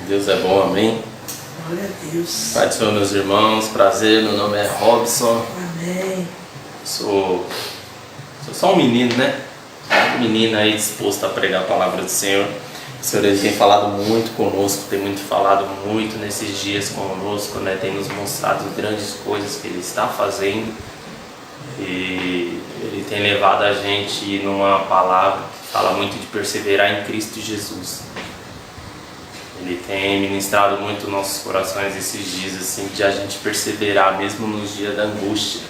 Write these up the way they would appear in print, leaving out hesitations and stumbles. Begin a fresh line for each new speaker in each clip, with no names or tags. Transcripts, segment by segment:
Deus é bom, amém?
Glória a Deus.
Pai do Senhor, meus irmãos, prazer, meu nome é Robson.
Amém.
Sou só um menino, né? Um menino aí disposto a pregar a palavra do Senhor. O Senhor ele tem falado muito conosco, tem falado muito nesses dias conosco, né? Tem nos mostrado grandes coisas que Ele está fazendo. E Ele tem levado a gente numa palavra que fala muito de perseverar em Cristo Jesus. Ele tem ministrado muito nossos corações esses dias, assim, de a gente perseverar, mesmo nos dias da angústia,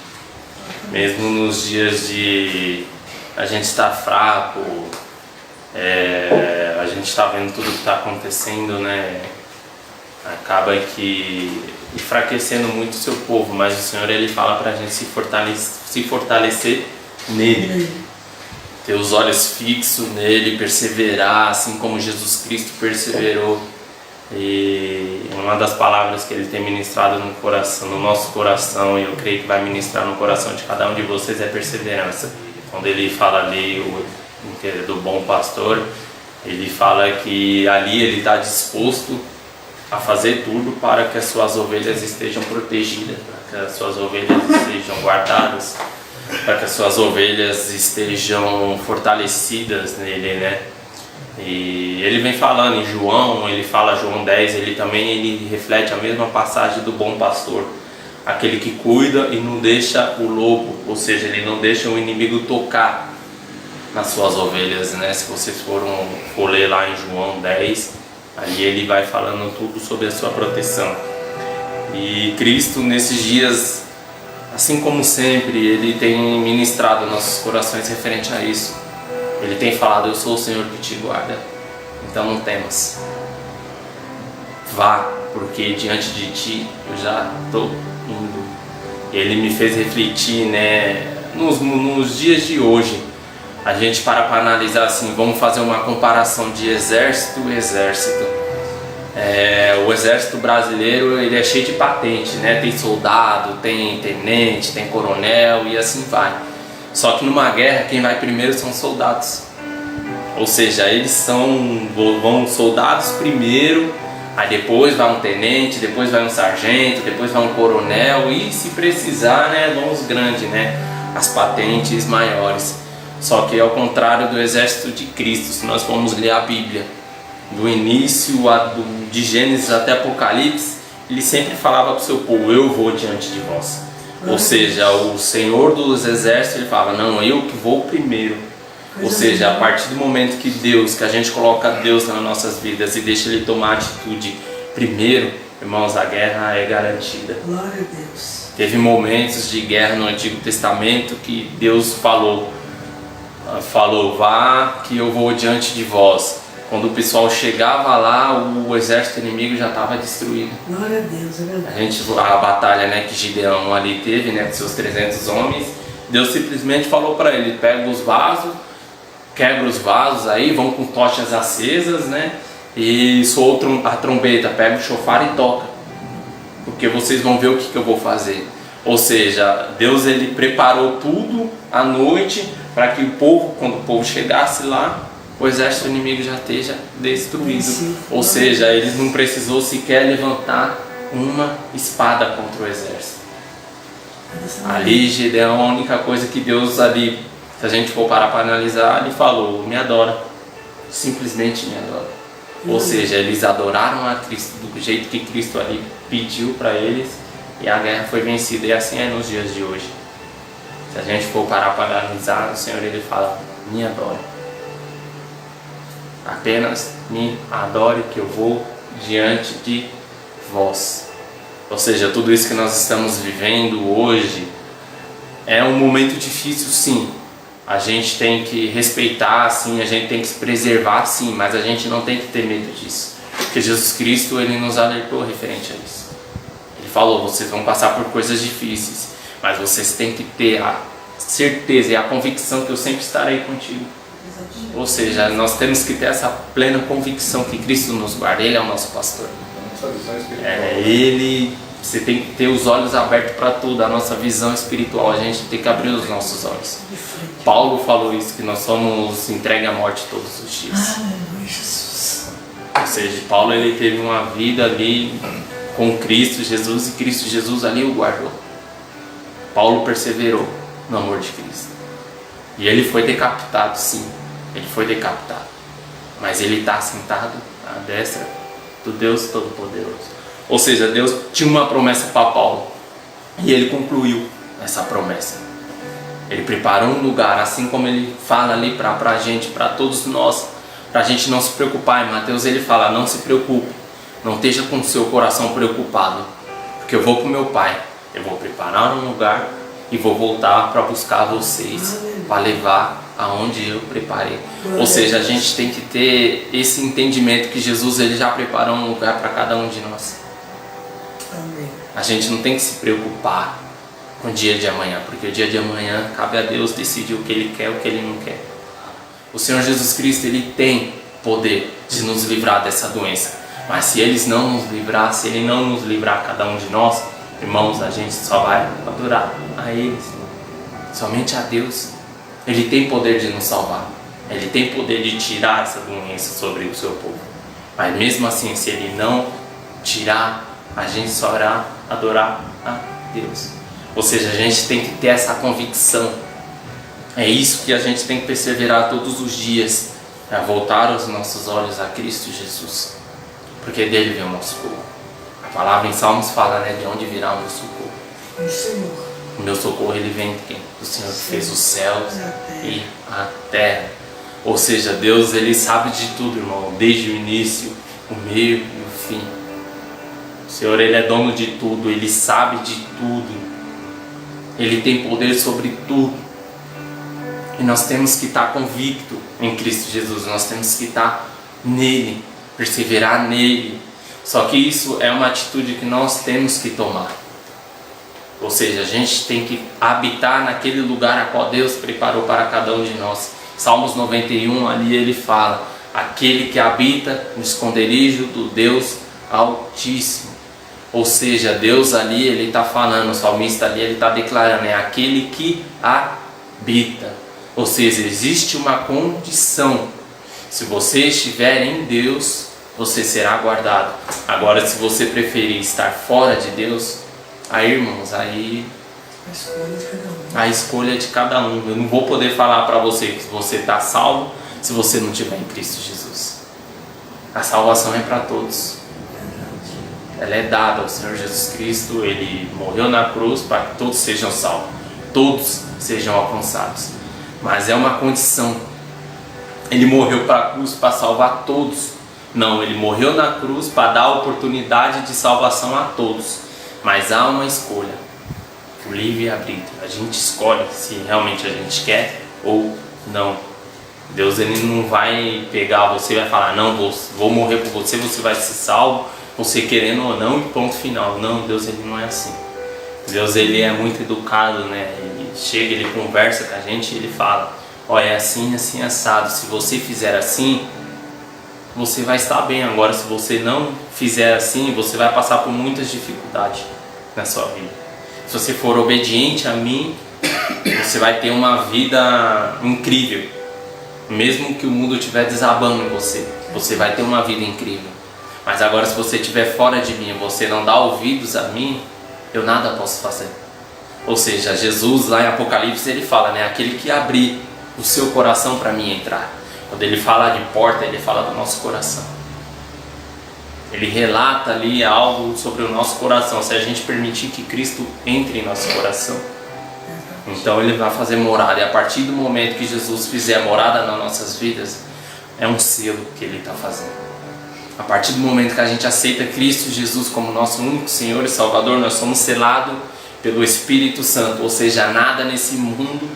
mesmo nos dias de a gente estar fraco, a gente está vendo tudo que está acontecendo, né? Acaba que enfraquecendo muito o seu povo, mas o Senhor ele fala para a gente se fortalecer nele, ter os olhos fixos nele, perseverar, assim como Jesus Cristo perseverou. E uma das palavras que ele tem ministrado no coração, no nosso coração, e eu creio que vai ministrar no coração de cada um de vocês, é perseverança. Quando ele fala ali do bom pastor, ele fala que ali ele está disposto a fazer tudo para que as suas ovelhas estejam protegidas, para que as suas ovelhas estejam guardadas, para que as suas ovelhas estejam fortalecidas nele, né? E ele vem falando em João, ele fala João 10, ele reflete a mesma passagem do bom pastor, aquele que cuida e não deixa o lobo, ou seja, ele não deixa o inimigo tocar nas suas ovelhas, né? Se vocês for ler lá em João 10, ali ele vai falando tudo sobre a sua proteção. E Cristo nesses dias, assim como sempre, ele tem ministrado nossos corações referente a isso. Ele tem falado: eu sou o Senhor que te guarda, então não temas. Vá, porque diante de ti eu já estou indo. Ele me fez refletir, né, nos dias de hoje. A gente para analisar assim, vamos fazer uma comparação de exército e exército. O exército brasileiro ele é cheio de patente, né? Tem soldado, tem tenente, tem coronel e assim vai. Só que numa guerra quem vai primeiro são os soldados. Ou seja, eles vão soldados primeiro, aí depois vai um tenente, depois vai um sargento, depois vai um coronel e se precisar, né, vão os grandes, né, as patentes maiores. Só que ao contrário do exército de Cristo, se nós formos ler a Bíblia, do início de Gênesis até Apocalipse, ele sempre falava para o seu povo: eu vou diante de vós. Ou seja, o Senhor dos exércitos ele falava: não, eu que vou primeiro. Ou seja, a partir do momento que a gente coloca Deus nas nossas vidas e deixa Ele tomar atitude primeiro, irmãos, a guerra é garantida.
Glória a Deus.
Teve momentos de guerra no Antigo Testamento que Deus falou: vá que eu vou diante de vós. Quando o pessoal chegava lá, o exército inimigo já estava destruído.
Glória a Deus, é verdade.
A batalha, né, que Gideão ali teve, né, com seus 300 homens, Deus simplesmente falou para ele: pega os vasos, quebra os vasos aí, vão com tochas acesas, né, e soa a trombeta, pega o chofar e toca, porque vocês vão ver o que eu vou fazer. Ou seja, Deus ele preparou tudo à noite para que o povo, quando o povo chegasse lá, o exército inimigo já esteja destruído. Ou seja, eles não precisou sequer levantar uma espada contra o exército. Ali Gideão, a única coisa que Deus ali, se a gente for parar para analisar, ele falou: me adora, simplesmente me adora. Ou seja, eles adoraram a Cristo do jeito que Cristo ali pediu para eles, e a guerra foi vencida. E assim é nos dias de hoje. Se a gente for parar para analisar, o Senhor ele fala: me adore, apenas me adore que eu vou diante de vós. Ou seja, tudo isso que nós estamos vivendo hoje é um momento difícil, sim. A gente tem que respeitar, sim, a gente tem que se preservar, sim, mas a gente não tem que ter medo disso, porque Jesus Cristo ele nos alertou referente a isso. Ele falou: vocês vão passar por coisas difíceis, mas vocês têm que ter a certeza e a convicção que eu sempre estarei contigo. Ou seja, nós temos que ter essa plena convicção que Cristo nos guarda. Ele é o nosso pastor. Você tem que ter os olhos abertos para tudo, a nossa visão espiritual, a gente tem que abrir os nossos olhos. Paulo falou isso, que nós somos entregues à morte todos os dias.
Aleluia, Jesus.
Ou seja, Paulo ele teve uma vida ali com Cristo Jesus e Cristo Jesus ali o guardou. Paulo perseverou no amor de Cristo. E ele foi decapitado, sim. Ele foi decapitado. Mas ele está sentado à destra do Deus Todo-Poderoso. Ou seja, Deus tinha uma promessa para Paulo. E ele concluiu essa promessa. Ele preparou um lugar, assim como ele fala ali para a gente, para todos nós, para a gente não se preocupar. Em Mateus ele fala, não se preocupe, não esteja com o seu coração preocupado, porque eu vou para o meu Pai, eu vou preparar um lugar e vou voltar para buscar vocês, para levar aonde eu preparei. Ou seja, a gente tem que ter esse entendimento que Jesus ele já preparou um lugar para cada um de nós. A gente não tem que se preocupar com o dia de amanhã, porque o dia de amanhã cabe a Deus decidir o que Ele quer e o que Ele não quer. O Senhor Jesus Cristo ele tem poder de nos livrar dessa doença, mas se Ele não nos livrar, se Ele não nos livrar cada um de nós, irmãos, a gente só vai adorar a Ele, somente a Deus. Ele tem poder de nos salvar, Ele tem poder de tirar essa doença sobre o seu povo, mas mesmo assim, se Ele não tirar, a gente só irá adorar a Deus. Ou seja, a gente tem que ter essa convicção. É isso que a gente tem que perseverar todos os dias, é voltar os nossos olhos a Cristo Jesus, porque dele vem o nosso socorro. A palavra em Salmos fala, né, de onde virá o meu socorro.
Do Senhor.
O meu socorro ele vem de quem? Do Senhor que fez os céus e a terra. Ou seja, Deus ele sabe de tudo, irmão, desde o início, o meio e o fim. O Senhor ele é dono de tudo, Ele sabe de tudo, Ele tem poder sobre tudo. E nós temos que estar convicto em Cristo Jesus, nós temos que estar nele, perseverar nele. Só que isso é uma atitude que nós temos que tomar. Ou seja, a gente tem que habitar naquele lugar a qual Deus preparou para cada um de nós. Salmos 91, ali ele fala, aquele que habita no esconderijo do Deus Altíssimo. Ou seja, Deus ali, ele está falando, o salmista ali, ele está declarando, é aquele que habita. Ou seja, existe uma condição. Se você estiver em Deus, você será guardado. Agora, se você preferir estar fora de Deus, aí, irmãos, aí a escolha é de cada um. Eu não vou poder falar para você que você está salvo se você não estiver em Cristo Jesus. A salvação é para todos. Ela é dada ao Senhor Jesus Cristo. Ele morreu na cruz para que todos sejam salvos, todos sejam alcançados. Mas é uma condição. Ele morreu para a cruz para salvar todos. Não, ele morreu na cruz para dar a oportunidade de salvação a todos. Mas há uma escolha, o livre-arbítrio. A gente escolhe se realmente a gente quer ou não. Deus ele não vai pegar você e vai falar, não, vou morrer por você, você vai ser salvo, você querendo ou não, e ponto final. Não, Deus ele não é assim. Deus ele é muito educado, né? Ele chega, ele conversa com a gente e ele fala, olha, é assim, assim, assado. Se você fizer assim, você vai estar bem. Agora, se você não fizer assim, você vai passar por muitas dificuldades na sua vida. Se você for obediente a mim, você vai ter uma vida incrível. Mesmo que o mundo estiver desabando em você, você vai ter uma vida incrível. Mas agora, se você estiver fora de mim, você não dá ouvidos a mim, eu nada posso fazer. Ou seja, Jesus lá em Apocalipse ele fala, né, aquele que abrir o seu coração para mim entrar. Quando ele fala de porta, ele fala do nosso coração. Ele relata ali algo sobre o nosso coração, se a gente permitir que Cristo entre em nosso coração. Então ele vai fazer morada, e a partir do momento que Jesus fizer morada nas nossas vidas, é um selo que ele está fazendo. A partir do momento que a gente aceita Cristo Jesus como nosso único Senhor e Salvador, nós somos selados pelo Espírito Santo. Ou seja, nada nesse mundo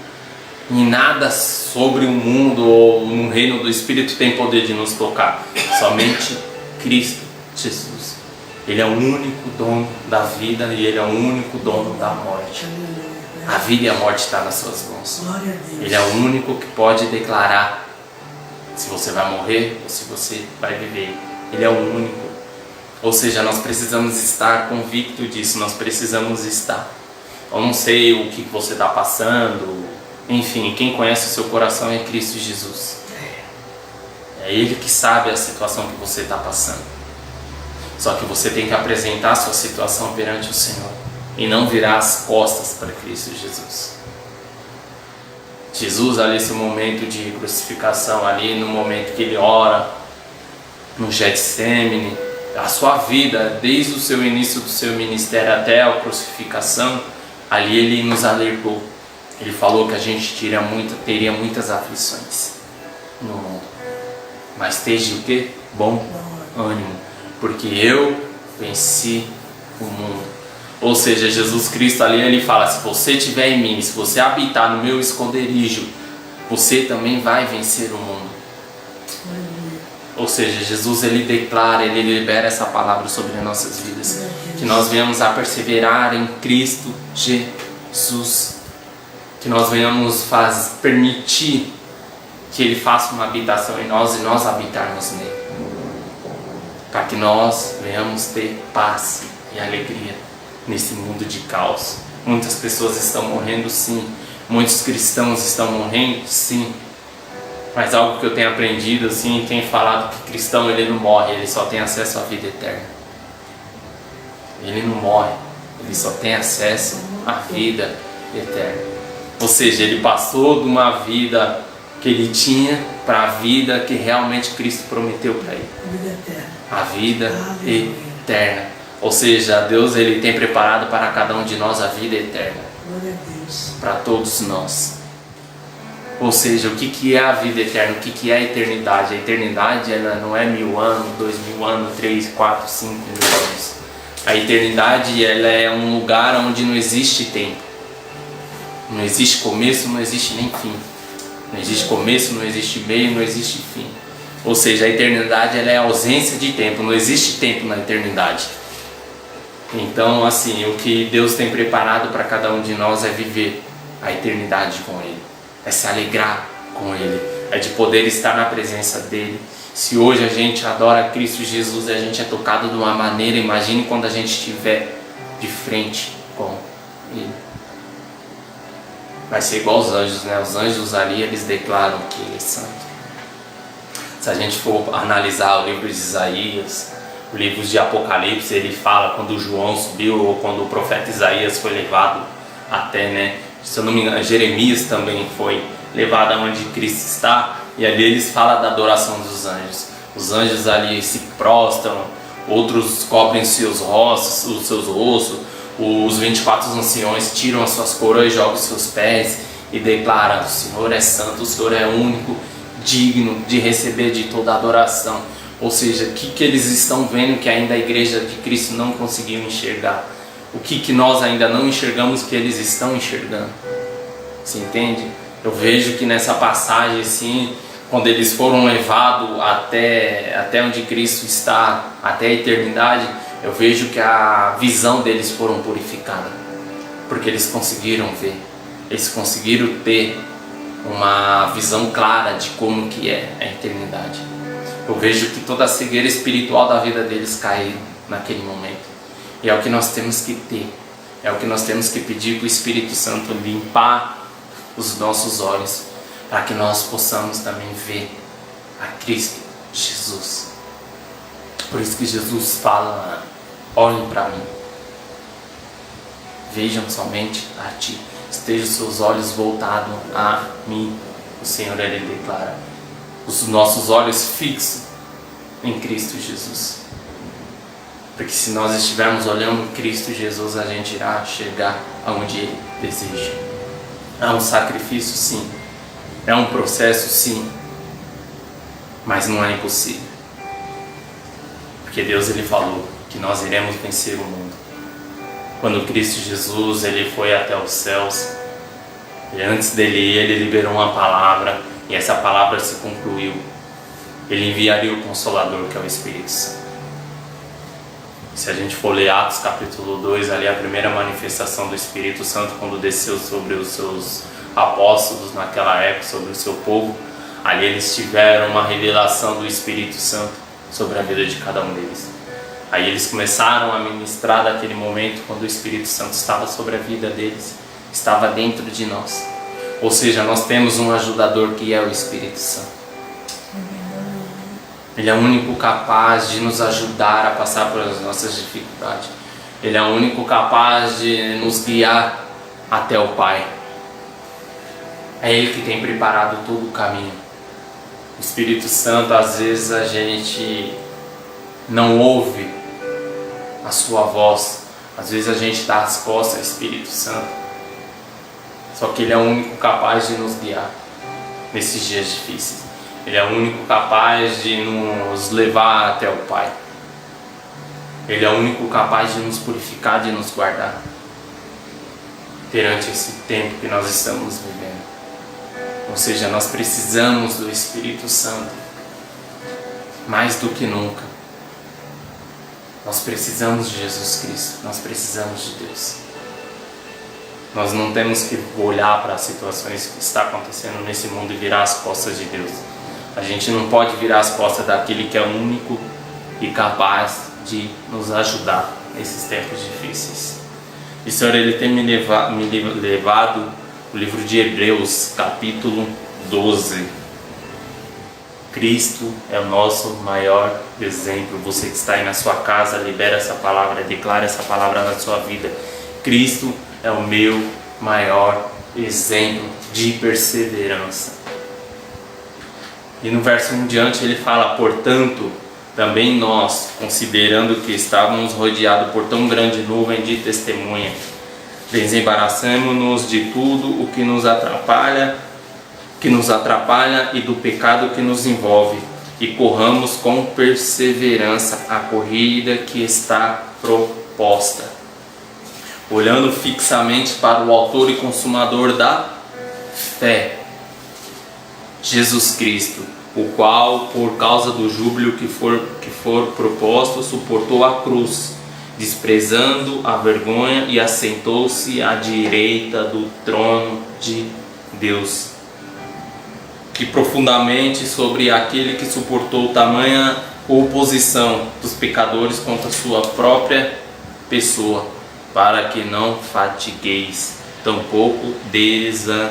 e nada sobre o mundo ou no reino do Espírito tem poder de nos tocar. Somente Cristo Jesus. Ele é o único dono da vida e Ele é o único dono da morte. A vida e a morte estão nas suas mãos. Ele é o único que pode declarar se você vai morrer ou se você vai viver. Ele é o único. Ou seja, nós precisamos estar convicto disso. Nós precisamos estar. Eu não sei o que você está passando. Enfim, quem conhece o seu coração é Cristo Jesus. É Ele que sabe a situação que você está passando. Só que você tem que apresentar a sua situação perante o Senhor e não virar as costas para Cristo Jesus. Jesus ali, nesse momento de crucificação, ali no momento que Ele ora no Getsemane, a sua vida, desde o seu início do seu ministério até a crucificação, ali Ele nos alertou. Ele falou que a gente teria muitas aflições no mundo. Mas esteja o quê? Bom ânimo, porque eu venci o mundo. Ou seja, Jesus Cristo ali, Ele fala, se você estiver em mim, se você habitar no meu esconderijo, você também vai vencer o mundo. Ou seja, Jesus, Ele declara, Ele libera essa palavra sobre as nossas vidas, que nós venhamos a perseverar em Cristo Jesus, que nós venhamos permitir que Ele faça uma habitação em nós e nós habitarmos nele, para que nós venhamos ter paz e alegria nesse mundo de caos. Muitas pessoas estão morrendo, sim, muitos cristãos estão morrendo, sim, mas algo que eu tenho aprendido, assim, tenho falado, que cristão ele não morre, ele só tem acesso à vida eterna. Ele não morre, ele só tem acesso à vida eterna. Ou seja, ele passou de uma vida que ele tinha para a vida que realmente Cristo prometeu para ele. A vida eterna. Ou seja, Deus, Ele tem preparado para cada um de nós a vida eterna. Para todos nós. Ou seja, o que é a vida eterna? O que é a eternidade? A eternidade, ela não é 1000 anos, 2000 anos, 3, 4, 5 mil anos. A eternidade, ela é um lugar onde não existe tempo. Não existe começo, não existe nem fim. Não existe começo, não existe meio, não existe fim. Ou seja, a eternidade, ela é a ausência de tempo. Não existe tempo na eternidade. Então, assim, o que Deus tem preparado para cada um de nós é viver a eternidade com Ele. É se alegrar com Ele, é de poder estar na presença dEle. Se hoje a gente adora Cristo Jesus e a gente é tocado de uma maneira, imagine quando a gente estiver de frente com Ele. Vai ser igual os anjos, né? Os anjos ali, eles declaram que Ele é santo. Se a gente for analisar o livro de Isaías, o livro de Apocalipse, ele fala quando João subiu, ou quando o profeta Isaías foi levado até, né? Se eu não me engano, Jeremias também foi levado aonde Cristo está, e ali eles falam da adoração dos anjos. Os anjos ali se prostram, outros cobrem seus rostos, os seus ossos, os 24 anciões tiram as suas coroas e jogam os seus pés e declaram: o Senhor é santo, o Senhor é único, digno de receber de toda a adoração. Ou seja, o que eles estão vendo que ainda a igreja de Cristo não conseguiu enxergar? O que nós ainda não enxergamos que eles estão enxergando? Você entende? Eu vejo que nessa passagem, assim, quando eles foram levados até onde Cristo está, até a eternidade, eu vejo que a visão deles foram purificada, porque eles conseguiram ver, eles conseguiram ter uma visão clara de como que é a eternidade. Eu vejo que toda a cegueira espiritual da vida deles caiu naquele momento. E é o que nós temos que ter, é o que nós temos que pedir para o Espírito Santo limpar os nossos olhos, para que nós possamos também ver a Cristo Jesus. Por isso que Jesus fala: olhem para mim, vejam somente a Ti, estejam os seus olhos voltados a mim. O Senhor, Ele declara, os nossos olhos fixos em Cristo Jesus. Porque se nós estivermos olhando Cristo Jesus, a gente irá chegar aonde Ele deseja. É um sacrifício, sim. É um processo, sim. Mas não é impossível. Porque Deus, Ele falou que nós iremos vencer o mundo. Quando Cristo Jesus, Ele foi até os céus, e antes dele ir, Ele liberou uma palavra, e essa palavra se concluiu. Ele enviaria o Consolador, que é o Espírito Santo. Se a gente for ler Atos capítulo 2, ali a primeira manifestação do Espírito Santo, quando desceu sobre os seus apóstolos naquela época, sobre o seu povo, ali eles tiveram uma revelação do Espírito Santo sobre a vida de cada um deles. Aí eles começaram a ministrar daquele momento, quando o Espírito Santo estava sobre a vida deles, estava dentro de nós. Ou seja, nós temos um ajudador que é o Espírito Santo. Ele é o único capaz de nos ajudar a passar pelas nossas dificuldades. Ele é o único capaz de nos guiar até o Pai. É Ele que tem preparado todo o caminho. O Espírito Santo, às vezes a gente não ouve a sua voz. Às vezes a gente dá as costas ao Espírito Santo. Só que Ele é o único capaz de nos guiar nesses dias difíceis. Ele é o único capaz de nos levar até o Pai. Ele é o único capaz de nos purificar, de nos guardar perante esse tempo que nós estamos vivendo. Ou seja, nós precisamos do Espírito Santo mais do que nunca. Nós precisamos de Jesus Cristo, nós precisamos de Deus. Nós não temos que olhar para as situações que está acontecendo nesse mundo e virar as costas de Deus. A gente não pode virar as costas daquele que é único e capaz de nos ajudar nesses tempos difíceis. E o Senhor, Ele tem me levado o livro de Hebreus, capítulo 12. Cristo é o nosso maior exemplo. Você que está aí na sua casa, libera essa palavra, declara essa palavra na sua vida. Cristo é o meu maior exemplo de perseverança. E no verso 1 diante ele fala: portanto, também nós, considerando que estávamos rodeados por tão grande nuvem de testemunha, desembaraçamo-nos de tudo o que nos atrapalha e do pecado que nos envolve, e corramos com perseverança a corrida que está proposta, olhando fixamente para o autor e consumador da fé, Jesus Cristo, o qual, por causa do júbilo que for proposto, suportou a cruz, desprezando a vergonha, e assentou-se à direita do trono de Deus. Que profundamente sobre aquele que suportou tamanha oposição dos pecadores contra sua própria pessoa, para que não fatigueis, tampouco desanimeis.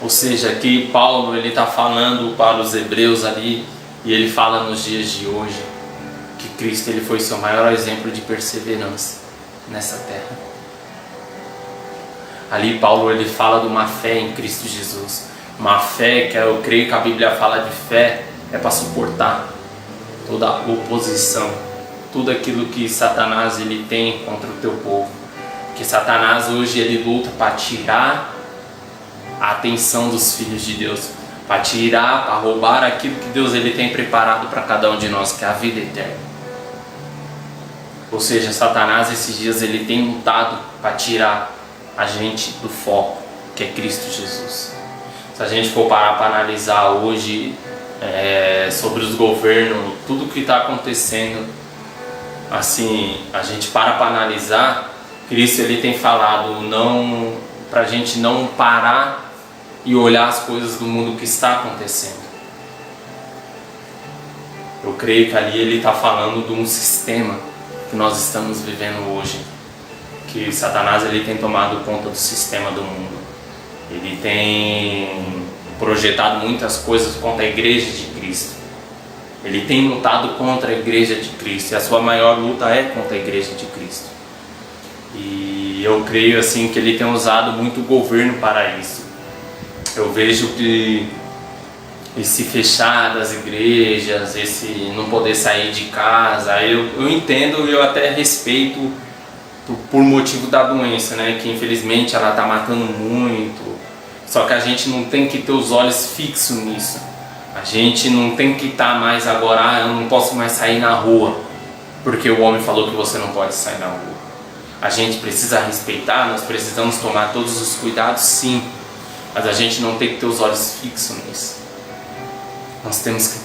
Ou seja, aqui Paulo ele está falando para os hebreus ali, e ele fala nos dias de hoje que Cristo ele foi seu maior exemplo de perseverança nessa terra. Ali Paulo ele fala de uma fé em Cristo Jesus, uma fé que eu creio que a Bíblia fala de fé é para suportar toda a oposição, tudo aquilo que Satanás ele tem contra o teu povo. Que Satanás hoje ele luta para tirar a atenção dos filhos de Deus, para tirar, para roubar aquilo que Deus ele tem preparado para cada um de nós, que é a vida eterna. Ou seja, Satanás esses dias ele tem lutado para tirar a gente do foco, que é Cristo Jesus. Se a gente for parar para analisar hoje sobre os governos, tudo que está acontecendo, assim, a gente para analisar, Cristo ele tem falado não, para a gente não parar e olhar as coisas do mundo que está acontecendo. Eu creio que ali ele está falando de um sistema que nós estamos vivendo hoje, que Satanás ele tem tomado conta do sistema do mundo. Ele tem projetado muitas coisas contra a igreja de Cristo. Ele tem lutado contra a igreja de Cristo, e a sua maior luta é contra a igreja de Cristo. E eu creio assim que ele tem usado muito o governo para isso. Eu vejo que esse fechar das igrejas, esse não poder sair de casa, eu entendo e eu até respeito por motivo da doença, né? Que infelizmente ela está matando muito. Só que a gente não tem que ter os olhos fixos nisso. A gente não tem que estar mais agora, eu não posso mais sair na rua, porque o homem falou que você não pode sair na rua. A gente precisa respeitar, nós precisamos tomar todos os cuidados, sim. Mas a gente não tem que ter os olhos fixos nisso. Nós temos que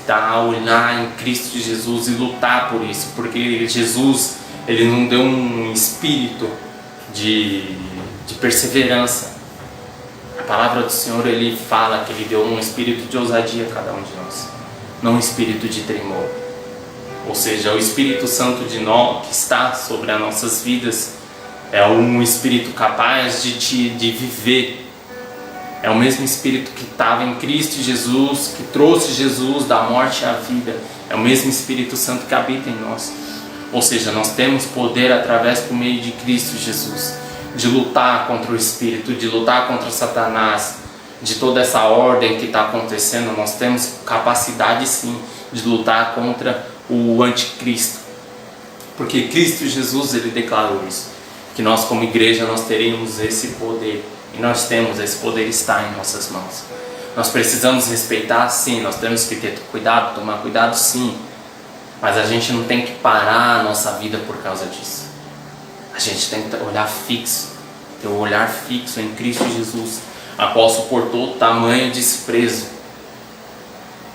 olhar em Cristo Jesus e lutar por isso, porque Jesus ele não deu um espírito de perseverança. A palavra do Senhor ele fala que ele deu um espírito de ousadia a cada um de nós, não um espírito de tremor. Ou seja, o Espírito Santo de nós que está sobre as nossas vidas é um espírito capaz de viver É o mesmo Espírito que estava em Cristo Jesus, que trouxe Jesus da morte à vida. É o mesmo Espírito Santo que habita em nós. Ou seja, nós temos poder através por meio de Cristo Jesus, de lutar contra o Espírito, de lutar contra Satanás, de toda essa ordem que está acontecendo. Nós temos capacidade sim de lutar contra o anticristo. Porque Cristo Jesus, ele declarou isso, que nós como igreja nós teríamos esse poder. E nós temos, esse poder está em nossas mãos. Nós precisamos respeitar sim, nós temos que ter cuidado, tomar cuidado sim. Mas a gente não tem que parar a nossa vida por causa disso. A gente tem que olhar fixo, ter o olhar fixo em Cristo Jesus, a qual suportou tamanho desprezo,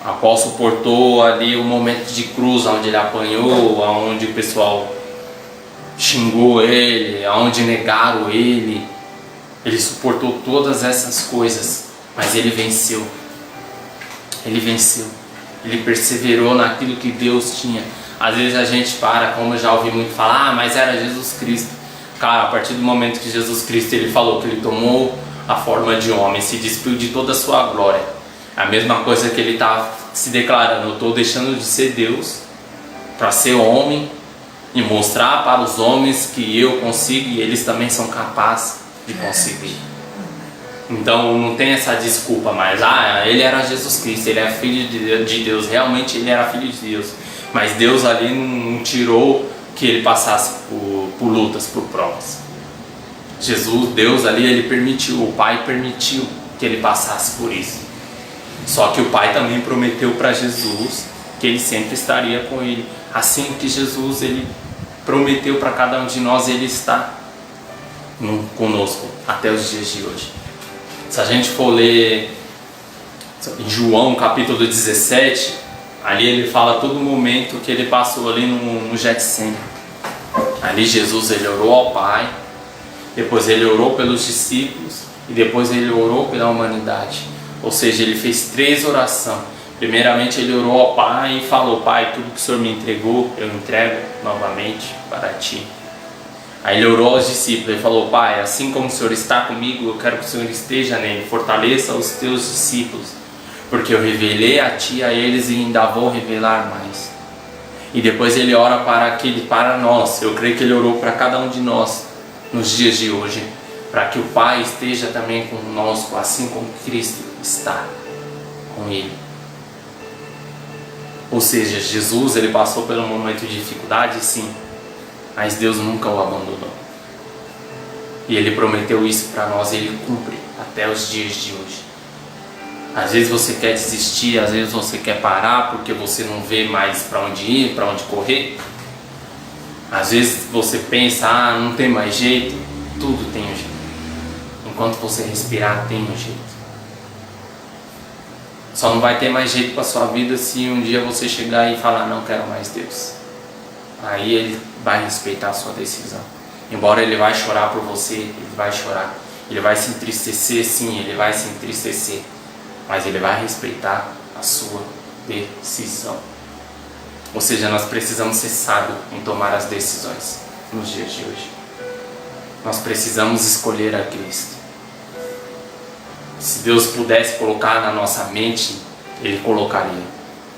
a qual suportou ali o momento de cruz, onde ele apanhou, onde o pessoal xingou ele, onde negaram ele. Ele suportou todas essas coisas, mas ele venceu. Ele venceu. Ele perseverou naquilo que Deus tinha. Às vezes a gente para, como eu já ouvi muito falar, mas era Jesus Cristo. Cara, a partir do momento que Jesus Cristo ele falou que ele tomou a forma de homem, se despiu de toda a sua glória. A mesma coisa que ele está se declarando, eu estou deixando de ser Deus para ser homem e mostrar para os homens que eu consigo e eles também são capazes de conseguir. Então não tem essa desculpa mais, ele era Jesus Cristo, ele é filho de Deus, realmente ele era filho de Deus, mas Deus ali não tirou que ele passasse por lutas, por provas. Deus ali, ele permitiu, o Pai permitiu que ele passasse por isso. Só que o Pai também prometeu para Jesus que ele sempre estaria com ele, assim que Jesus ele prometeu para cada um de nós, ele está conosco até os dias de hoje. Se a gente for ler em João capítulo 17, ali ele fala todo o momento que ele passou ali no Getsemane. Ali Jesus ele orou ao Pai, depois ele orou pelos discípulos e depois ele orou pela humanidade. Ou seja, ele fez 3 orações. Primeiramente ele orou ao Pai e falou: Pai, tudo que o Senhor me entregou, eu entrego novamente para Ti. Aí ele orou aos discípulos, ele falou: Pai, assim como o Senhor está comigo, eu quero que o Senhor esteja nele, fortaleça os teus discípulos, porque eu revelei a Ti, a eles e ainda vou revelar mais. E depois ele ora para nós, eu creio que ele orou para cada um de nós nos dias de hoje, para que o Pai esteja também conosco, assim como Cristo está com ele. Ou seja, Jesus ele passou por um momento de dificuldade, sim, mas Deus nunca o abandonou. E ele prometeu isso para nós, ele cumpre até os dias de hoje. Às vezes você quer desistir, às vezes você quer parar porque você não vê mais para onde ir, para onde correr. Às vezes você pensa, não tem mais jeito. Tudo tem um jeito. Enquanto você respirar, tem um jeito. Só não vai ter mais jeito para a sua vida se um dia você chegar e falar: não quero mais Deus. Aí ele vai respeitar a sua decisão. Embora ele vai chorar por você, ele vai chorar. Ele vai se entristecer, sim, ele vai se entristecer. Mas ele vai respeitar a sua decisão. Ou seja, nós precisamos ser sábios em tomar as decisões nos dias de hoje. Nós precisamos escolher a Cristo. Se Deus pudesse colocar na nossa mente, Ele colocaria.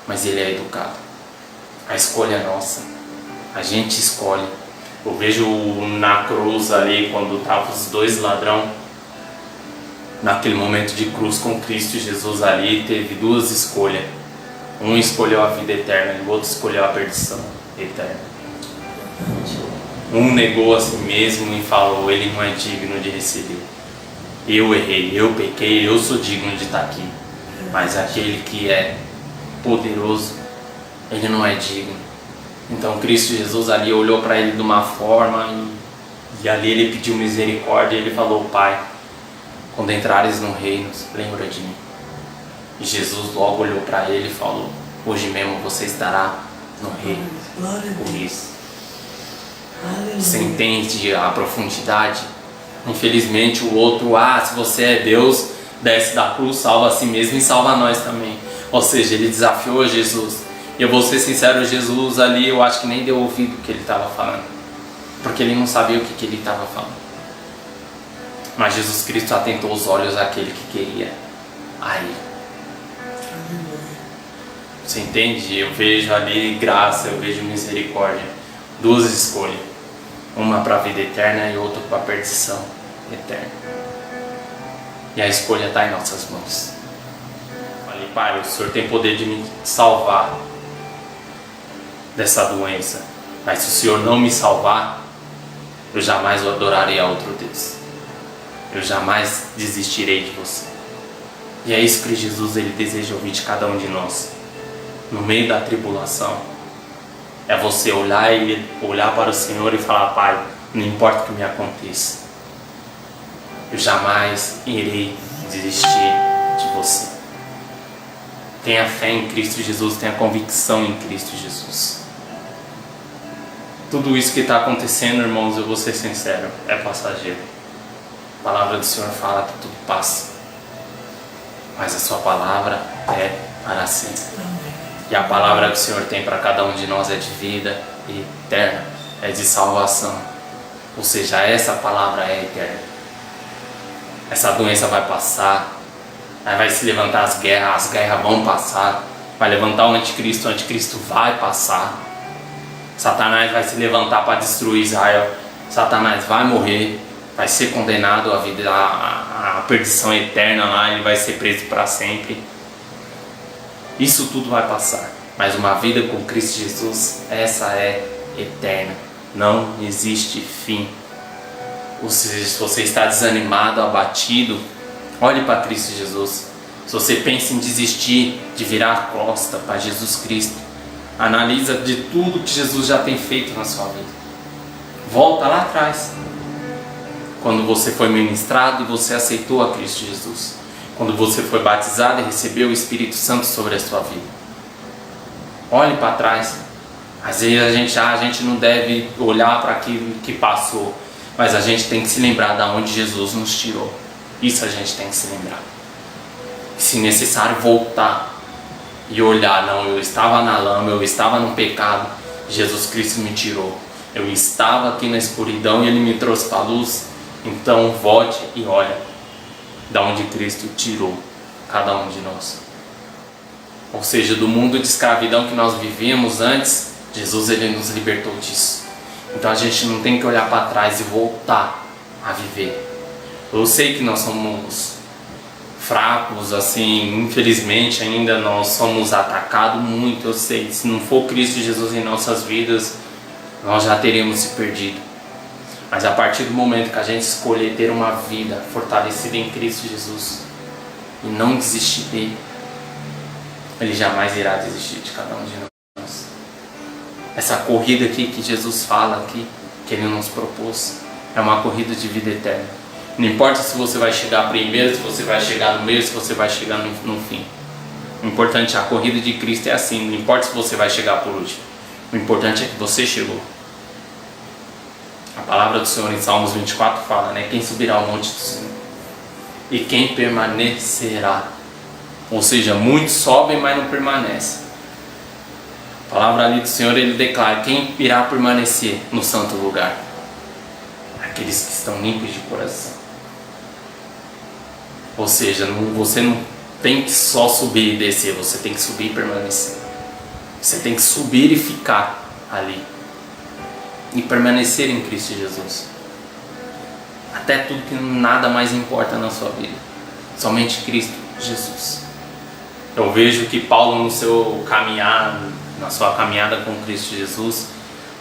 Mas Ele é educado. A escolha é nossa. A gente escolhe. Eu vejo na cruz ali, quando estavam os 2 ladrões, naquele momento de cruz com Cristo Jesus ali, teve 2 escolhas. Um escolheu a vida eterna e o outro escolheu a perdição eterna. Um negou a si mesmo e falou: ele não é digno de receber. Eu errei, eu pequei, eu sou digno de estar aqui. Mas aquele que é poderoso, ele não é digno. Então Cristo Jesus ali olhou para ele de uma forma e ali ele pediu misericórdia e ele falou: Pai, quando entrares no reino, lembra de mim. E Jesus logo olhou para ele e falou: hoje mesmo você estará no reino. Por isso. Você entende a profundidade? Infelizmente o outro: se você é Deus, desce da cruz, salva a si mesmo e salva nós também. Ou seja, ele desafiou Jesus. E eu vou ser sincero, Jesus ali, eu acho que nem deu ouvido o que ele estava falando, porque ele não sabia o que ele estava falando. Mas Jesus Cristo atentou os olhos àquele que queria aí. Você entende? Eu vejo ali graça, eu vejo misericórdia. Duas escolhas. Uma para a vida eterna e outra para a perdição eterna. E a escolha está em nossas mãos. Falei, Pai, o Senhor tem poder de me salvar dessa doença. Mas se o Senhor não me salvar, eu jamais o adorarei a outro Deus. Eu jamais desistirei de você. E é isso que Jesus ele deseja ouvir de cada um de nós. No meio da tribulação, é você olhar para o Senhor e falar, Pai, não importa o que me aconteça, eu jamais irei desistir de você. Tenha fé em Cristo Jesus, tenha convicção em Cristo Jesus. Tudo isso que está acontecendo, irmãos, eu vou ser sincero, é passageiro. A palavra do Senhor fala que tudo passa, mas a sua palavra é para sempre. E a palavra que o Senhor tem para cada um de nós é de vida eterna, é de salvação. Ou seja, essa palavra é eterna. Essa doença vai passar, aí vai se levantar as guerras vão passar, vai levantar o anticristo vai passar. Satanás vai se levantar para destruir Israel, Satanás vai morrer, vai ser condenado à vida, à perdição eterna lá, ele vai ser preso para sempre. Isso tudo vai passar, mas uma vida com Cristo Jesus, essa é eterna, não existe fim. Ou seja, se você está desanimado, abatido, olhe para Cristo Jesus. Se você pensa em desistir, de virar a costa para Jesus Cristo, analisa de tudo que Jesus já tem feito na sua vida. Volta lá atrás, quando você foi ministrado e você aceitou a Cristo Jesus, quando você foi batizado e recebeu o Espírito Santo sobre a sua vida. Olhe para trás. Às vezes a gente não deve olhar para aquilo que passou, mas a gente tem que se lembrar de onde Jesus nos tirou. Isso a gente tem que se lembrar. Se necessário, voltar e olhar, não, eu estava na lama, eu estava no pecado, Jesus Cristo me tirou. Eu estava aqui na escuridão e Ele me trouxe para a luz. Então volte e olhe da onde Cristo tirou cada um de nós. Ou seja, do mundo de escravidão que nós vivíamos antes, Jesus ele nos libertou disso. Então a gente não tem que olhar para trás e voltar a viver. Eu sei que nós somos fracos, assim, infelizmente ainda nós somos atacados muito, eu sei. Se não for Cristo Jesus em nossas vidas, nós já teríamos se perdido. Mas a partir do momento que a gente escolher ter uma vida fortalecida em Cristo Jesus e não desistir dele, Ele jamais irá desistir de cada um de nós. Essa corrida aqui que Jesus fala aqui, que Ele nos propôs, é uma corrida de vida eterna. Não importa se você vai chegar primeiro, se você vai chegar no meio, se você vai chegar no fim. O importante, a corrida de Cristo é assim, não importa se você vai chegar por último. O importante é que você chegou. A palavra do Senhor em Salmos 24 fala, né? Quem subirá ao monte do Senhor? E quem permanecerá? Ou seja, muitos sobem, mas não permanecem. A palavra ali do Senhor, Ele declara, quem irá permanecer no santo lugar? Aqueles que estão limpos de coração. Ou seja, você não tem que só subir e descer, você tem que subir e permanecer. Você tem que subir e ficar ali. E permanecer em Cristo Jesus. Até tudo que nada mais importa na sua vida. Somente Cristo Jesus. Eu vejo que Paulo na sua caminhada com Cristo Jesus,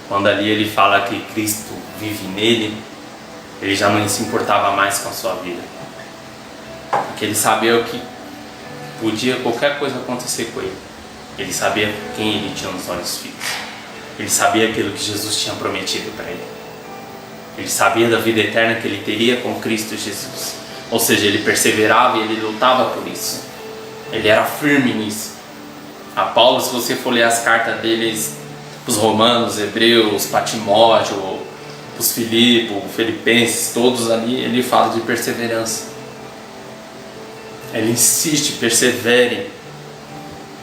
quando ali ele fala que Cristo vive nele, ele já não se importava mais com a sua vida. Porque ele sabia que podia qualquer coisa acontecer com ele. Ele sabia quem ele tinha nos olhos fixos. Ele sabia aquilo que Jesus tinha prometido para ele. Ele sabia da vida eterna que ele teria com Cristo Jesus. Ou seja, ele perseverava e ele lutava por isso. Ele era firme nisso. A Paulo, se você for ler as cartas deles, os romanos, hebreus, para Timóteo, os filipenses, todos ali, ele fala de perseverança. Ele insiste, persevere.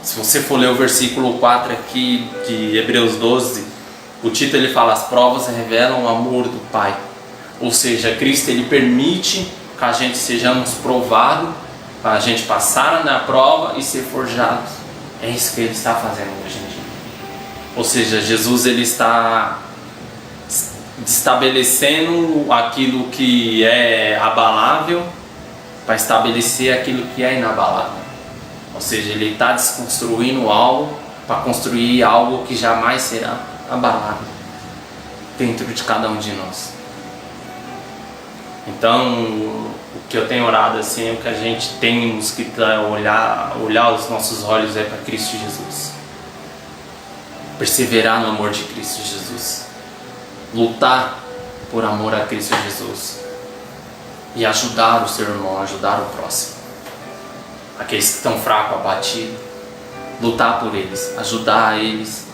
Se você for ler o versículo 4 aqui de Hebreus 12, o título ele fala, as provas revelam o amor do Pai. Ou seja, Cristo ele permite que a gente sejamos provados, para a gente passar na prova e ser forjados. É isso que Ele está fazendo hoje em dia. Ou seja, Jesus ele está estabelecendo aquilo que é abalável para estabelecer aquilo que é inabalável. Ou seja, Ele está desconstruindo algo para construir algo que jamais será abalável dentro de cada um de nós. Então, o que eu tenho orado assim é que a gente temos que olhar os nossos olhos para Cristo Jesus. Perseverar no amor de Cristo Jesus. Lutar por amor a Cristo Jesus. E ajudar o seu irmão, ajudar o próximo. Aqueles que estão fracos, abatidos. Lutar por eles, ajudar eles.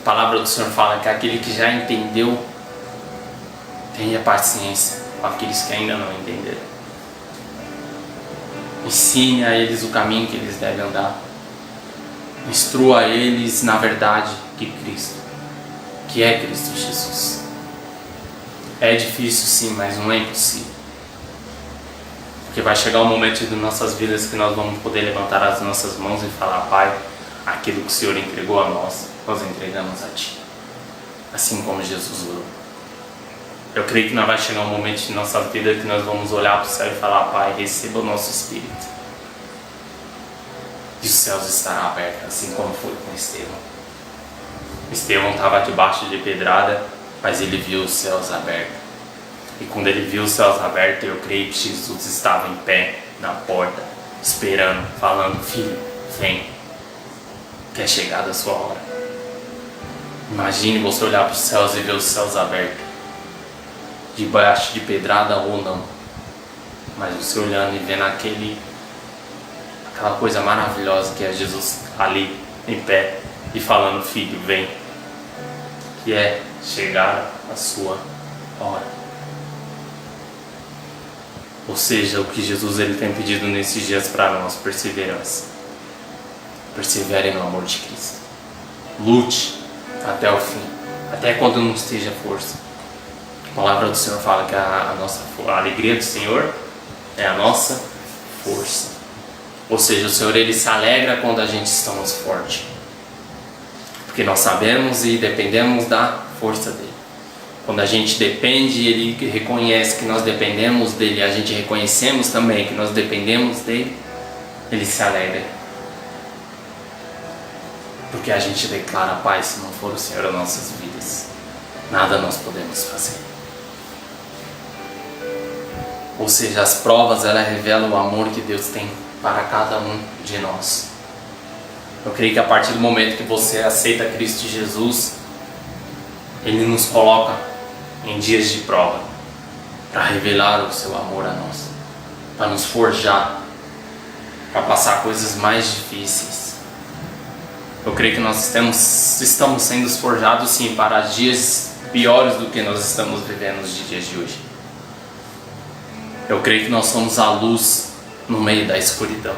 A palavra do Senhor fala que aquele que já entendeu, tenha paciência com aqueles que ainda não entenderam. Ensine a eles o caminho que eles devem andar. Instrua eles na verdade que Cristo, que é Cristo Jesus. É difícil sim, mas não é impossível. Porque vai chegar um momento de nossas vidas que nós vamos poder levantar as nossas mãos e falar: Pai, aquilo que o Senhor entregou a nós entregamos a Ti. Assim como Jesus orou. Eu creio que nós vai chegar um momento de nossa vida que nós vamos olhar para o céu e falar: Pai, receba o nosso espírito. E os céus estarão abertos, assim como foi com Estevão. Estevão estava debaixo de pedrada, mas ele viu os céus abertos. E quando ele viu os céus abertos, eu creio que Jesus estava em pé na porta, esperando, falando: Filho, vem, que é chegada a sua hora. Imagine você olhar para os céus e ver os céus abertos, debaixo de pedrada ou não, mas você olhando e vendo aquela coisa maravilhosa que é Jesus ali em pé e falando: Filho, vem, que é chegar a sua hora. Ou seja, o que Jesus ele tem pedido nesses dias para nós: perseverança. Persevere no amor de Cristo. Lute até o fim, até quando não esteja força. A palavra do Senhor fala que a alegria do Senhor é a nossa força. Ou seja, o Senhor ele se alegra quando a gente estamos fortes. Porque nós sabemos e dependemos da força dele. Quando a gente depende, ele reconhece que nós dependemos dele, a gente reconhecemos também que nós dependemos dele, ele se alegra. Porque a gente declara: Pai, se não for o Senhor as nossas vidas, nada nós podemos fazer. Ou seja, as provas elas revelam o amor que Deus tem para cada um de nós. Eu creio que a partir do momento que você aceita Cristo Jesus, Ele nos coloca em dias de prova para revelar o seu amor a nós, para nos forjar, para passar coisas mais difíceis. Eu creio que nós estamos sendo forjados sim para dias piores do que nós estamos vivendo nos dias de hoje. Eu creio que nós somos a luz no meio da escuridão.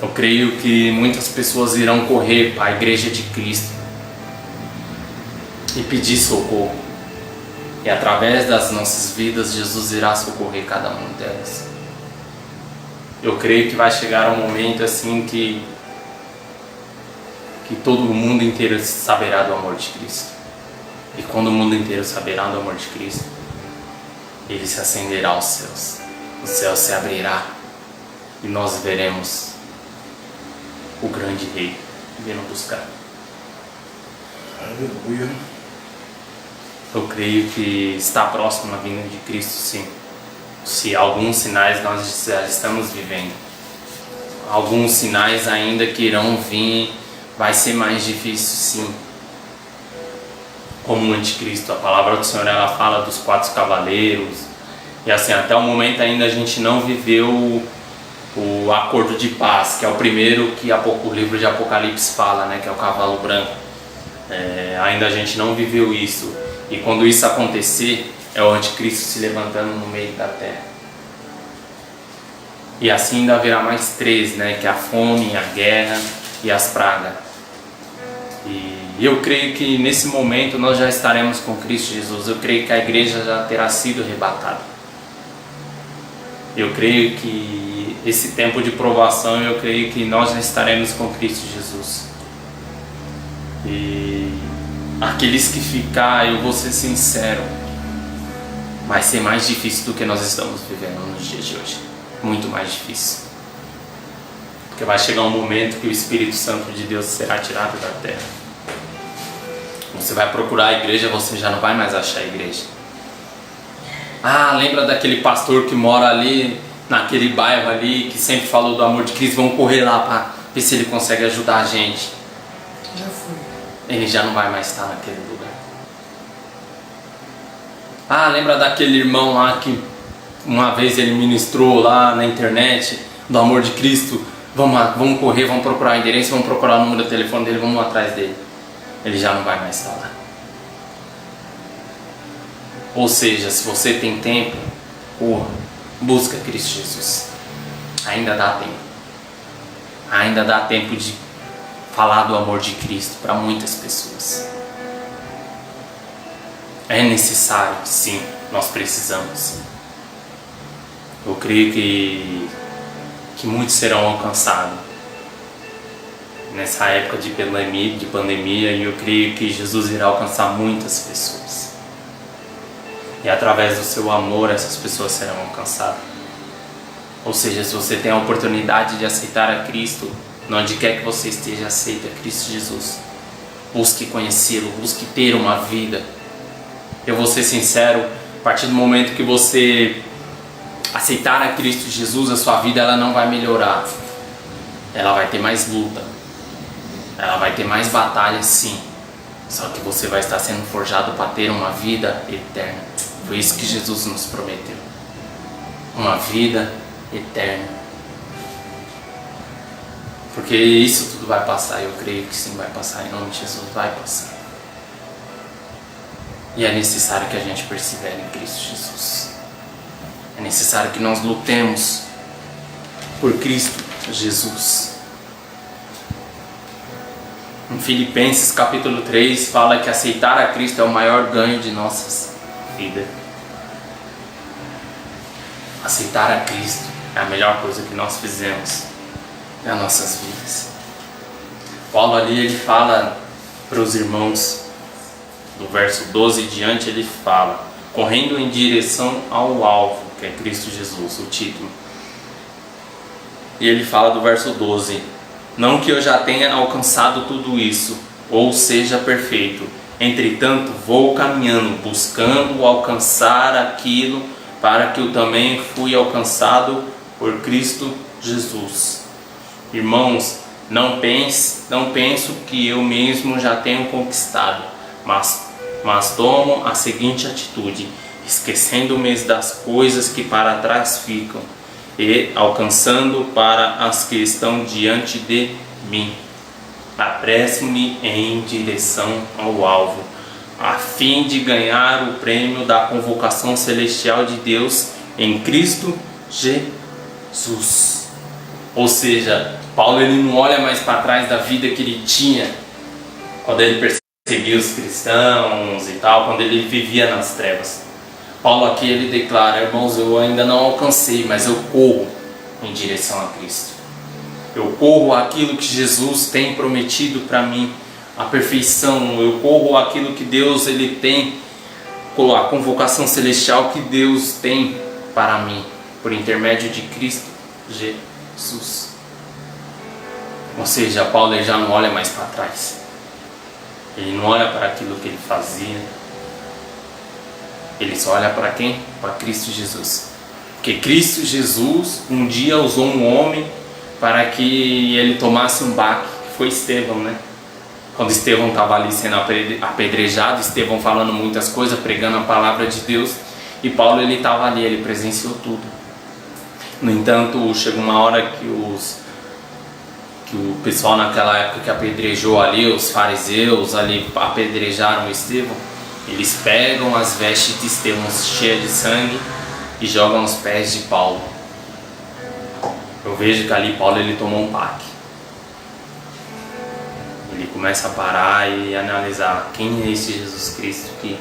Eu creio que muitas pessoas irão correr para a igreja de Cristo e pedir socorro. E através das nossas vidas, Jesus irá socorrer cada uma delas. Eu creio que vai chegar um momento assim que todo o mundo inteiro saberá do amor de Cristo. E quando o mundo inteiro saberá do amor de Cristo, Ele se acenderá aos céus. O céu se abrirá e nós veremos o grande Rei vindo buscar.
Aleluia.
Eu creio que está próximo a vinda de Cristo, sim. Se alguns sinais nós já estamos vivendo, alguns sinais ainda que irão vir, vai ser mais difícil, sim. Como o anticristo, a palavra do Senhor ela fala dos 4 cavaleiros, e assim, até o momento ainda a gente não viveu o acordo de paz, que é o primeiro que o livro de Apocalipse fala, né, que é o cavalo branco. Ainda a gente não viveu isso. E quando isso acontecer, é o anticristo se levantando no meio da terra. E assim ainda haverá mais 3, né, que é a fome, a guerra e as pragas. E eu creio que nesse momento nós já estaremos com Cristo Jesus. Eu creio que a igreja já terá sido arrebatada. Eu creio que esse tempo de provação, eu creio que nós já estaremos com Cristo Jesus. E aqueles que ficar, eu vou ser sincero, vai ser mais difícil do que nós estamos vivendo nos dias de hoje. Muito mais difícil. Porque vai chegar um momento que o Espírito Santo de Deus será tirado da terra. Você vai procurar a igreja, você já não vai mais achar a igreja. Ah, lembra daquele pastor que mora ali, naquele bairro ali, que sempre falou do amor de Cristo? Vamos correr lá para ver se ele consegue ajudar a gente.
Já fui.
Ele já não vai mais estar naquele lugar. Ah, lembra daquele irmão lá que uma vez ele ministrou lá na internet do amor de Cristo? Vamos correr, vamos procurar o endereço, vamos procurar o número do telefone dele, vamos atrás dele. Ele já não vai mais estar lá. Ou seja, se você tem tempo, corra, busca Cristo Jesus. Ainda dá tempo. Ainda dá tempo de falar do amor de Cristo para muitas pessoas. É necessário, sim, nós precisamos. Eu creio que muitos serão alcançados nessa época de pandemia, e eu creio que Jesus irá alcançar muitas pessoas. E através do seu amor, essas pessoas serão alcançadas. Ou seja, se você tem a oportunidade de aceitar a Cristo, onde quer que você esteja, aceite a Cristo Jesus. Busque conhecê-lo, busque ter uma vida. Eu vou ser sincero, a partir do momento que você aceitar a Cristo Jesus, a sua vida ela não vai melhorar. Ela vai ter mais luta. Ela vai ter mais batalha, sim. Só que você vai estar sendo forjado para ter uma vida eterna. Foi isso que Jesus nos prometeu. Uma vida eterna. Porque isso tudo vai passar. Eu creio que sim, vai passar. Em nome de Jesus, vai passar. E é necessário que a gente persevere em Cristo Jesus. É necessário que nós lutemos por Cristo Jesus. Em Filipenses capítulo 3 fala que aceitar a Cristo é o maior ganho de nossas vidas. Aceitar a Cristo é a melhor coisa que nós fizemos nas nossas vidas. Paulo ali ele fala para os irmãos, do verso 12 em diante, ele fala: correndo em direção ao alvo, que é Cristo Jesus, o título. E ele fala do verso 12: não que eu já tenha alcançado tudo isso, ou seja perfeito, entretanto vou caminhando, buscando alcançar aquilo para que eu também fui alcançado por Cristo Jesus. Irmãos, não penso que eu mesmo já tenho conquistado, mas tomo a seguinte atitude: esquecendo-me das coisas que para trás ficam e alcançando para as que estão diante de mim, apresso-me em direção ao alvo, a fim de ganhar o prêmio da convocação celestial de Deus em Cristo Jesus. Ou seja, Paulo ele não olha mais para trás da vida que ele tinha quando ele perseguia os cristãos e tal, quando ele vivia nas trevas. Paulo aqui ele declara: irmãos, eu ainda não alcancei, mas eu corro em direção a Cristo. Eu corro aquilo que Jesus tem prometido para mim, a perfeição. Eu corro aquilo que Deus ele tem, a convocação celestial que Deus tem para mim, por intermédio de Cristo Jesus. Ou seja, Paulo ele já não olha mais para trás. Ele não olha para aquilo que ele fazia. Ele só olha para quem? Para Cristo Jesus. Porque Cristo Jesus um dia usou um homem para que ele tomasse um baque, que foi Estevão, né? Quando Estevão estava ali sendo apedrejado, Estevão falando muitas coisas, pregando a palavra de Deus, e Paulo ele estava ali, ele presenciou tudo. No entanto, chegou uma hora que o pessoal naquela época que apedrejou ali, os fariseus ali apedrejaram Estevão, eles pegam as vestes de Estevão cheias de sangue e jogam aos pés de Paulo. Eu vejo que ali Paulo ele tomou um baque. Ele começa a parar e analisar quem é esse Jesus Cristo que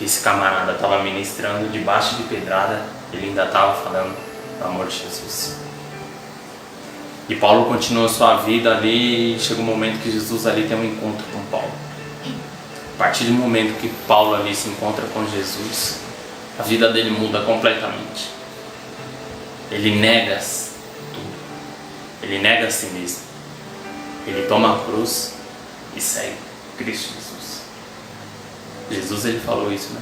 esse camarada estava ministrando debaixo de pedrada Ele ainda estava falando do amor de Jesus. E Paulo continua sua vida ali e chega um momento que Jesus ali tem um encontro com Paulo. A partir do momento que Paulo ali se encontra com Jesus, a vida dele muda completamente. Ele nega tudo. Ele nega a si mesmo. Ele toma a cruz e segue Cristo Jesus. Jesus ele falou isso, né?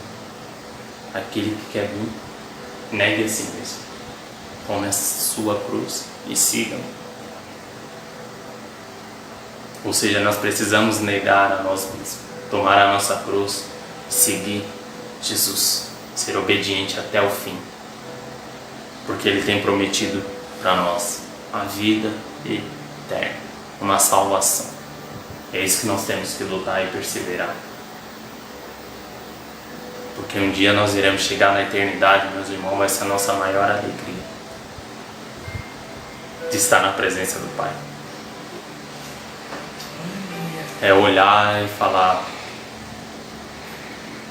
Aquele que quer vir, negue a si mesmo. Tome a sua cruz e siga. Ou seja, nós precisamos negar a nós mesmos, tomar a nossa cruz e seguir Jesus, ser obediente até o fim, porque Ele tem prometido para nós a vida eterna, uma salvação. É isso que nós temos que lutar e perseverar, porque um dia nós iremos chegar na eternidade, meus irmãos, vai ser a nossa maior alegria de estar na presença do Pai. É olhar e falar: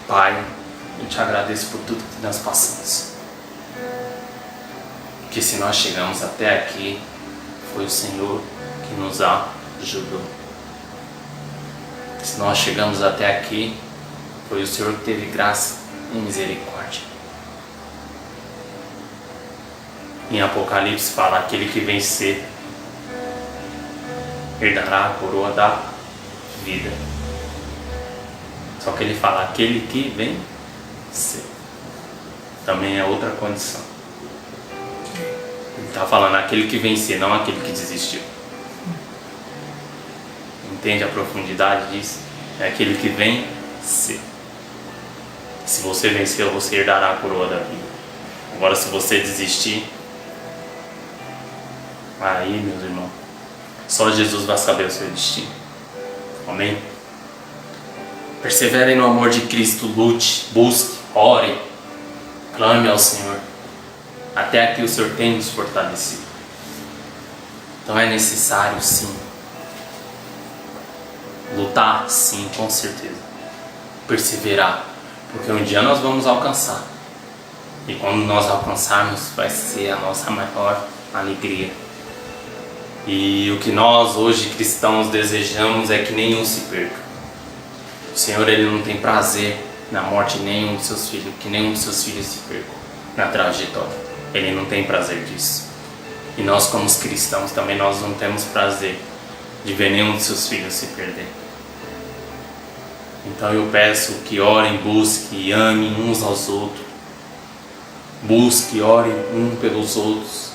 Pai, eu te agradeço por tudo que nós passamos. Porque se nós chegamos até aqui, foi o Senhor que nos ajudou. Se nós chegamos até aqui, foi o Senhor que teve graça e misericórdia. Em Apocalipse fala: aquele que vencer herdará a coroa da vida. Só que ele fala: aquele que vencer. Também é outra condição. Ele está falando aquele que vencer, não aquele que desistiu. Entende a profundidade disso? É aquele que vencer. Se você vencer, você herdará a coroa da vida. Agora, se você desistir, aí, meus irmãos, só Jesus vai saber o seu destino. Amém? Perseverem no amor de Cristo, lute, busque, ore, clame ao Senhor, até aqui o Senhor tem nos fortalecido. Então é necessário sim, lutar sim, com certeza, perseverar, porque um dia nós vamos alcançar, e quando nós alcançarmos vai ser a nossa maior alegria. E o que nós hoje cristãos desejamos é que nenhum se perca. O Senhor ele não tem prazer na morte de nenhum de seus filhos, que nenhum de seus filhos se percam na trajetória. Ele não tem prazer disso. E nós como os cristãos também nós não temos prazer de ver nenhum de seus filhos se perder. Então eu peço que orem, busquem e amem uns aos outros. Busquem e orem um pelos outros.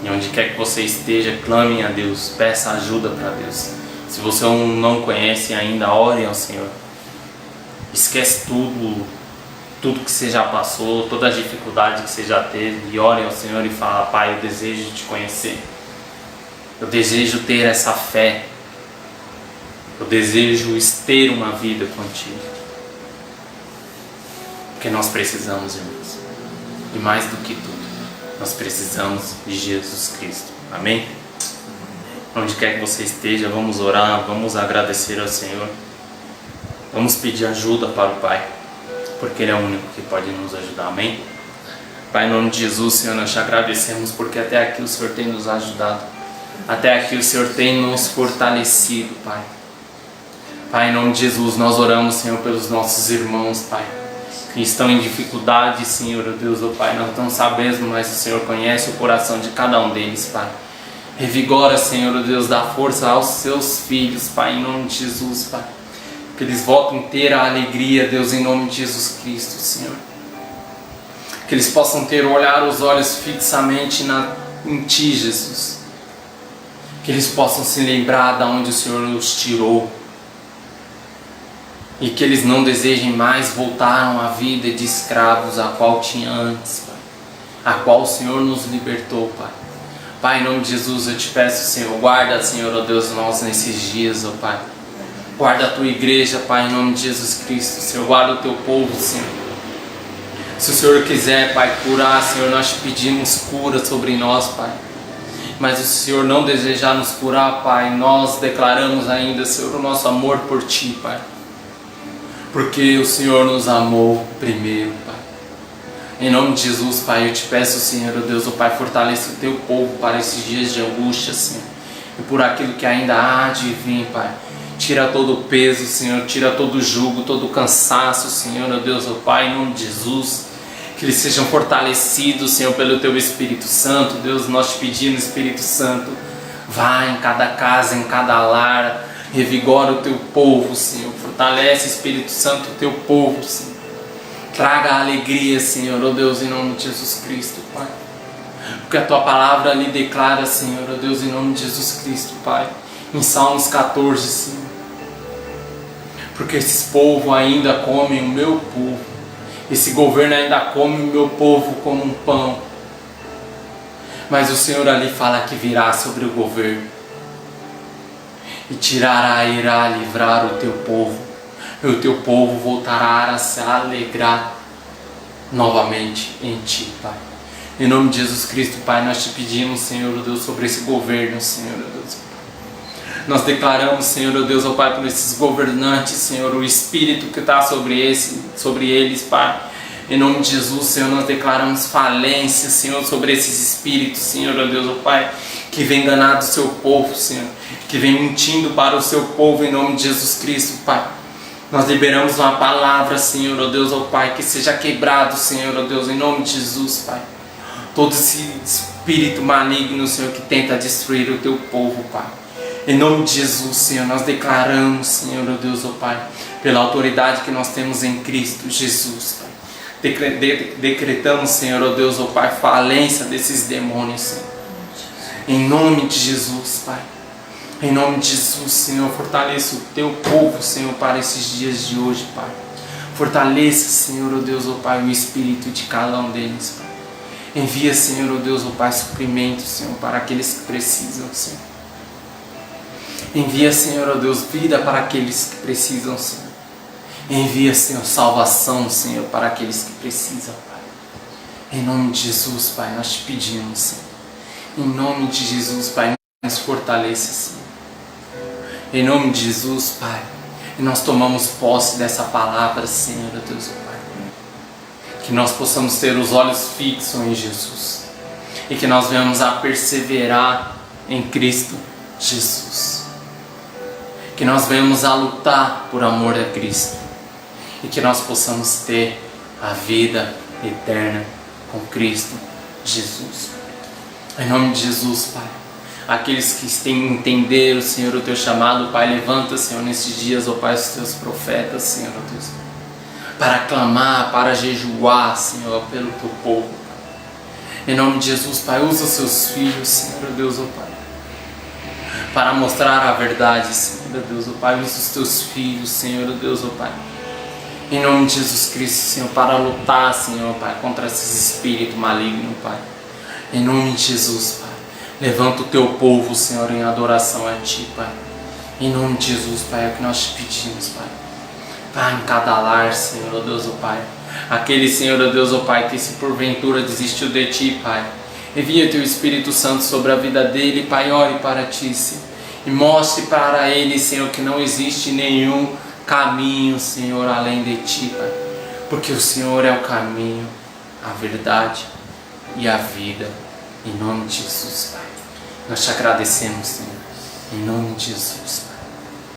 E onde quer que você esteja, clame a Deus, peça ajuda para Deus. Se você não conhece ainda, ore ao Senhor. Esquece tudo que você já passou, toda a dificuldade que você já teve, e ore ao Senhor e fala: Pai, eu desejo te conhecer. Eu desejo ter essa fé. Eu desejo ter uma vida contigo. Porque nós precisamos, irmãos. E mais do que tudo, nós precisamos de Jesus Cristo. Amém? Onde quer que você esteja, vamos orar, vamos agradecer ao Senhor. Vamos pedir ajuda para o Pai, porque Ele é o único que pode nos ajudar. Amém? Pai, em nome de Jesus, Senhor, nós te agradecemos porque até aqui o Senhor tem nos ajudado. Até aqui o Senhor tem nos fortalecido, Pai. Pai, em nome de Jesus, nós oramos, Senhor, pelos nossos irmãos, Pai, que estão em dificuldade, Senhor, Deus, oh Pai, nós não sabemos, mas o Senhor conhece o coração de cada um deles, Pai. Revigora, Senhor, Deus, dá força aos seus filhos, Pai, em nome de Jesus, Pai. Que eles voltem a ter a alegria, Deus, em nome de Jesus Cristo, Senhor. Que eles possam ter os olhos fixamente em Ti, Jesus. Que eles possam se lembrar de onde o Senhor os tirou. E que eles não desejem mais voltar a uma vida de escravos a qual tinha antes, Pai. A qual o Senhor nos libertou, Pai. Pai, em nome de Jesus, eu te peço, Senhor, guarda, Senhor, ó Deus, nós nesses dias, ó Pai. Guarda a Tua igreja, Pai, em nome de Jesus Cristo, Senhor, guarda o Teu povo, Senhor. Se o Senhor quiser, Pai, curar, Senhor, nós te pedimos cura sobre nós, Pai. Mas se o Senhor não desejar nos curar, Pai, nós declaramos ainda, Senhor, o nosso amor por Ti, Pai. Porque o Senhor nos amou primeiro, Pai. Em nome de Jesus, Pai, eu te peço, Senhor, oh Deus, oh Pai, fortaleça o teu povo para esses dias de angústia, Senhor. E por aquilo que ainda há de vir, Pai. Tira todo o peso, Senhor, tira todo o jugo, todo o cansaço, Senhor, oh Deus, oh Pai, em nome de Jesus. Que eles sejam fortalecidos, Senhor, pelo teu Espírito Santo. Deus, nós te pedimos, Espírito Santo, vai em cada casa, em cada lar, revigora o teu povo, Senhor. Fortalece, Espírito Santo, o teu povo, Senhor. Traga a alegria, Senhor, oh Deus, em nome de Jesus Cristo, Pai. Porque a tua palavra ali declara, Senhor, oh Deus, em nome de Jesus Cristo, Pai. Em Salmos 14, Senhor. Porque esses povos ainda comem o meu povo. Esse governo ainda come o meu povo como um pão. Mas o Senhor ali fala que virá sobre o governo. E tirará, irá livrar o teu povo. E o teu povo voltará a se alegrar novamente em ti, Pai. Em nome de Jesus Cristo, Pai, nós te pedimos, Senhor, Deus, sobre esse governo, Senhor, Deus. Nós declaramos, Senhor, Deus, ó Pai, por esses governantes, Senhor, o Espírito que está sobre eles, Pai. Em nome de Jesus, Senhor, nós declaramos falência, Senhor, sobre esses espíritos, Senhor, ó Deus, ó Pai, que vem enganar o seu povo, Senhor, que vem mentindo para o seu povo, em nome de Jesus Cristo, Pai. Nós liberamos uma palavra, Senhor, ó Deus, ó Pai, que seja quebrado, Senhor, ó Deus, em nome de Jesus, Pai. Todo esse espírito maligno, Senhor, que tenta destruir o teu povo, Pai. Em nome de Jesus, Senhor, nós declaramos, Senhor, ó Deus, ó Pai, pela autoridade que nós temos em Cristo Jesus, Pai. Decretamos, Senhor, ó Deus, ó Pai, falência desses demônios, Senhor. Em nome de Jesus, Pai. Em nome de Jesus, Senhor, fortaleça o teu povo, Senhor, para esses dias de hoje, Pai. Fortaleça, Senhor, ó Deus, ó Pai, o espírito de cada um deles, Pai. Envia, Senhor, ó Deus, ó Pai, suprimento, Senhor, para aqueles que precisam, Senhor. Envia, Senhor, ó Deus, vida para aqueles que precisam, Senhor. Envia, Senhor, salvação, Senhor, para aqueles que precisam, Pai. Em nome de Jesus, Pai, nós te pedimos, Senhor. Em nome de Jesus, Pai, nos fortaleça, Senhor. Em nome de Jesus, Pai, e nós tomamos posse dessa palavra, Senhor, ó Deus, ó Pai. Que nós possamos ter os olhos fixos em Jesus. E que nós venhamos a perseverar em Cristo Jesus. Que nós venhamos a lutar por amor a Cristo. E que nós possamos ter a vida eterna com Cristo Jesus. Em nome de Jesus, Pai. Aqueles que entenderam, Senhor, o teu chamado, Pai, levanta, Senhor, nesses dias, ó Pai, os teus profetas, Senhor, ó Deus, para clamar, para jejuar, Senhor, pelo teu povo. Em nome de Jesus, Pai, usa os seus filhos, Senhor, ó Deus, ó Pai, para mostrar a verdade, Senhor, ó Deus, ó Pai, usa os teus filhos, Senhor, ó Deus, ó Pai. Em nome de Jesus Cristo, Senhor, para lutar, Senhor, Pai, contra esses espíritos malignos, Pai. Em nome de Jesus, Pai. Levanta o teu povo, Senhor, em adoração a Ti, Pai. Em nome de Jesus, Pai, é o que nós te pedimos, Pai. Vai em cada lar, Senhor, ó Deus, ó Pai. Aquele, Senhor, ó Deus, ó Pai, que se porventura desistiu de Ti, Pai. Envia Teu Espírito Santo sobre a vida dele, Pai, ore para Ti, Senhor. E mostre para ele, Senhor, que não existe nenhum caminho, Senhor, além de Ti, Pai. Porque o Senhor é o caminho, a verdade e a vida. Em nome de Jesus, Pai. Nós te agradecemos, Senhor. Em nome de Jesus, Pai.